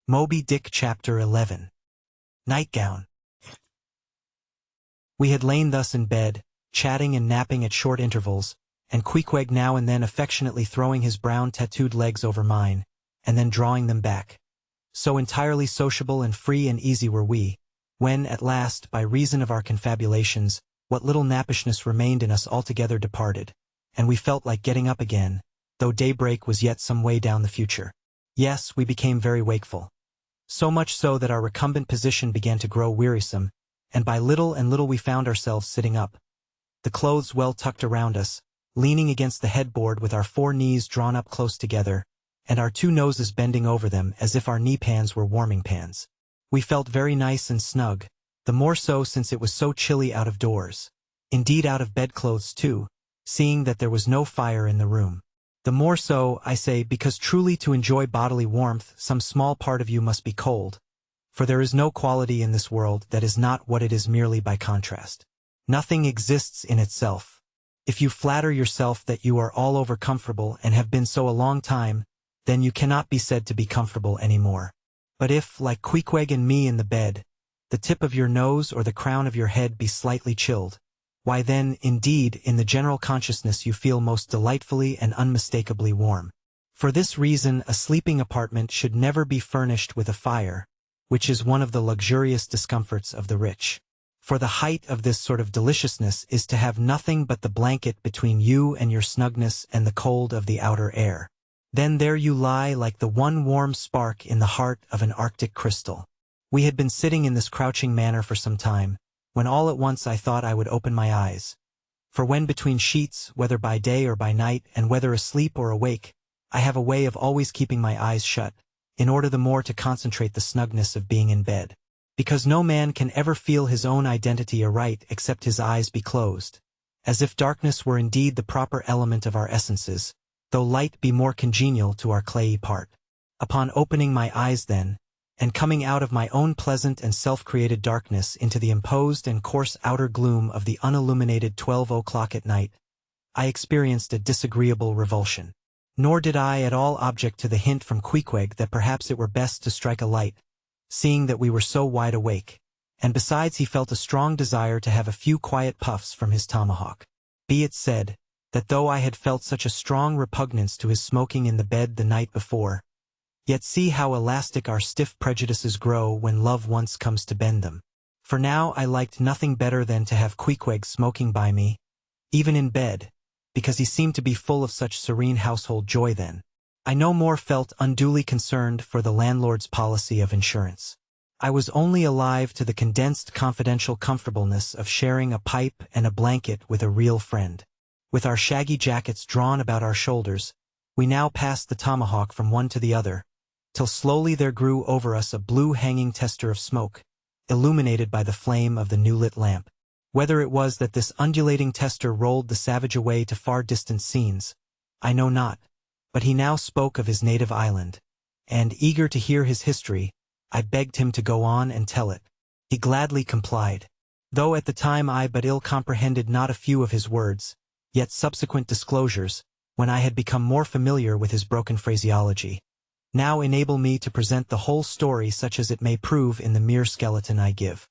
Moby Dick Chapter 11. Nightgown. We had lain thus in bed, chatting and napping at short intervals, and Queequeg now and then affectionately throwing his brown tattooed legs over mine, and then drawing them back. So entirely sociable and free and easy were we, when, at last, by reason of our confabulations, what little nappishness remained in us altogether departed, and we felt like getting up again, though daybreak was yet some way down the future. Yes, we became very wakeful. So much so that our recumbent position began to grow wearisome, and by little and little we found ourselves sitting up, the clothes well tucked around us, leaning against the headboard with our 4 knees drawn up close together, and our 2 noses bending over them as if our knee-pans were warming pans. We felt very nice and snug, the more so since it was so chilly out of doors. Indeed out of bedclothes too, seeing that there was no fire in the room. The more so, I say, because truly to enjoy bodily warmth some small part of you must be cold, for there is no quality in this world that is not what it is merely by contrast. Nothing exists in itself. If you flatter yourself that you are all over comfortable and have been so a long time, then you cannot be said to be comfortable anymore. But if, like Queequeg and me in the bed, the tip of your nose or the crown of your head be slightly chilled, why then, indeed, in the general consciousness you feel most delightfully and unmistakably warm. For this reason a sleeping apartment should never be furnished with a fire, which is one of the luxurious discomforts of the rich. For the height of this sort of deliciousness is to have nothing but the blanket between you and your snugness and the cold of the outer air. Then there you lie like the one warm spark in the heart of an Arctic crystal. We had been sitting in this crouching manner for some time, when all at once I thought I would open my eyes. For when between sheets, whether by day or by night, and whether asleep or awake, I have a way of always keeping my eyes shut, in order the more to concentrate the snugness of being in bed. Because no man can ever feel his own identity aright except his eyes be closed, as if darkness were indeed the proper element of our essences, though light be more congenial to our clayey part. Upon opening my eyes then, and coming out of my own pleasant and self-created darkness into the imposed and coarse outer gloom of the unilluminated 12 o'clock at night, I experienced a disagreeable revulsion. Nor did I at all object to the hint from Queequeg that perhaps it were best to strike a light, seeing that we were so wide awake, and besides he felt a strong desire to have a few quiet puffs from his tomahawk. Be it said, that though I had felt such a strong repugnance to his smoking in the bed the night before, yet see how elastic our stiff prejudices grow when love once comes to bend them. For now I liked nothing better than to have Queequeg smoking by me, even in bed, because he seemed to be full of such serene household joy then. I no more felt unduly concerned for the landlord's policy of insurance. I was only alive to the condensed confidential comfortableness of sharing a pipe and a blanket with a real friend. With our shaggy jackets drawn about our shoulders, we now passed the tomahawk from one to the other, till slowly there grew over us a blue hanging tester of smoke, illuminated by the flame of the new-lit lamp. Whether it was that this undulating tester rolled the savage away to far distant scenes, I know not, but he now spoke of his native island, and, eager to hear his history, I begged him to go on and tell it. He gladly complied. Though at the time I but ill comprehended not a few of his words, yet subsequent disclosures, when I had become more familiar with his broken phraseology, now enable me to present the whole story such as it may prove in the mere skeleton I give.